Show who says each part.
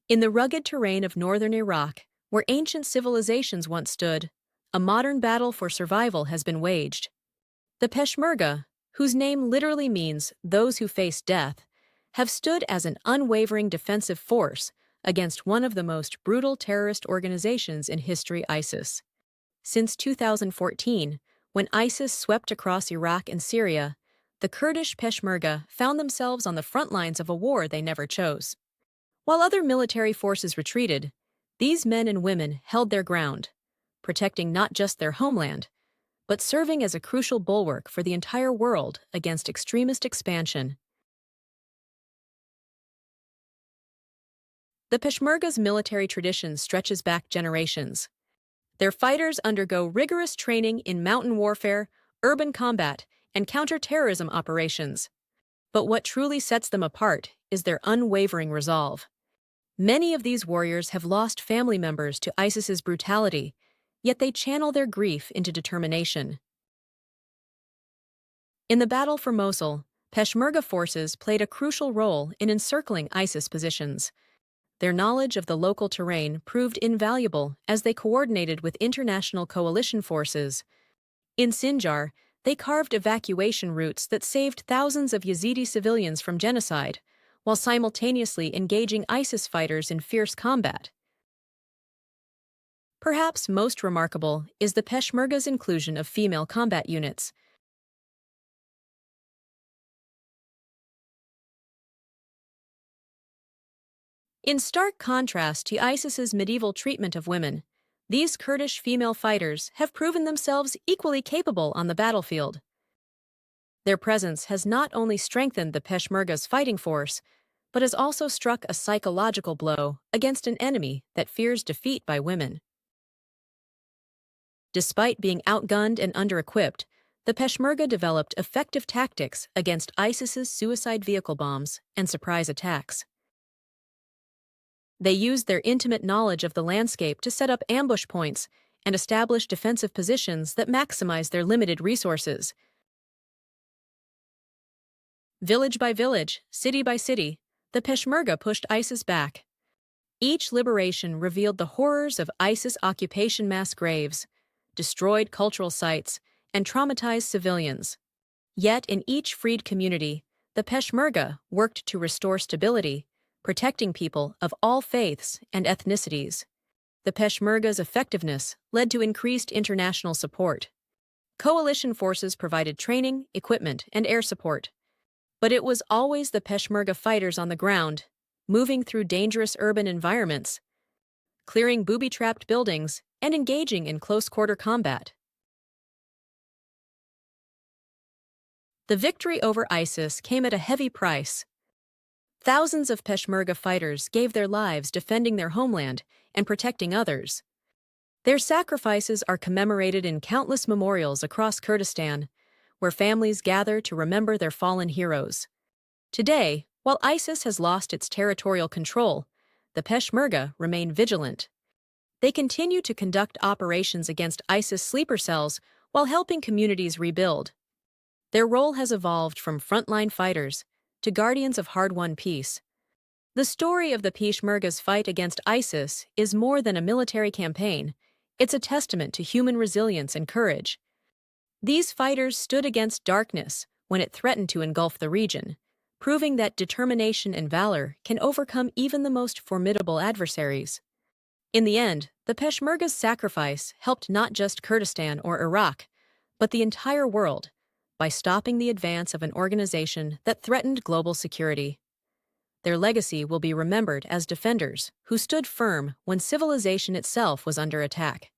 Speaker 1: In the rugged terrain of northern Iraq, where ancient civilizations once stood, a modern battle for survival has been waged. The Peshmerga, whose name literally means those who face death, have stood as an unwavering defensive force against one of the most brutal terrorist organizations in history, ISIS. Since 2014, when ISIS swept across Iraq and Syria, the Kurdish Peshmerga found themselves on the front lines of a war they never chose. While other military forces retreated, these men and women held their ground, protecting not just their homeland, but serving as a crucial bulwark for the entire world against extremist expansion. The Peshmerga's military tradition stretches back generations. Their fighters undergo rigorous training in mountain warfare, urban combat, and counter-terrorism operations. But what truly sets them apart is their unwavering resolve. Many of these warriors have lost family members to ISIS's brutality, yet they channel their grief into determination. In the battle for Mosul, Peshmerga forces played a crucial role in encircling ISIS positions. Their knowledge of the local terrain proved invaluable as they coordinated with international coalition forces. In Sinjar, they carved evacuation routes that saved thousands of Yazidi civilians from genocide, while simultaneously engaging ISIS fighters in fierce combat. Perhaps most remarkable is the Peshmerga's inclusion of female combat units. In stark contrast to ISIS's medieval treatment of women, these Kurdish female fighters have proven themselves equally capable on the battlefield. Their presence has not only strengthened the Peshmerga's fighting force, but has also struck a psychological blow against an enemy that fears defeat by women. Despite being outgunned and under-equipped, the Peshmerga developed effective tactics against ISIS's suicide vehicle bombs and surprise attacks. They used their intimate knowledge of the landscape to set up ambush points and establish defensive positions that maximize their limited resources. Village by village, city by city, the Peshmerga pushed ISIS back. Each liberation revealed the horrors of ISIS occupation mass graves, destroyed cultural sites, and traumatized civilians. Yet in each freed community, the Peshmerga worked to restore stability, protecting people of all faiths and ethnicities. The Peshmerga's effectiveness led to increased international support. Coalition forces provided training, equipment, and air support. But it was always the Peshmerga fighters on the ground, moving through dangerous urban environments, clearing booby-trapped buildings, and engaging in close-quarter combat. The victory over ISIS came at a heavy price. Thousands of Peshmerga fighters gave their lives defending their homeland and protecting others. Their sacrifices are commemorated in countless memorials across Kurdistan, where families gather to remember their fallen heroes. Today, while ISIS has lost its territorial control, the Peshmerga remain vigilant. They continue to conduct operations against ISIS sleeper cells while helping communities rebuild. Their role has evolved from frontline fighters to guardians of hard-won peace. The story of the Peshmerga's fight against ISIS is more than a military campaign. It's a testament to human resilience and courage. These fighters stood against darkness when it threatened to engulf the region, proving that determination and valor can overcome even the most formidable adversaries. In the end, the Peshmerga's sacrifice helped not just Kurdistan or Iraq, but the entire world, by stopping the advance of an organization that threatened global security. Their legacy will be remembered as defenders who stood firm when civilization itself was under attack.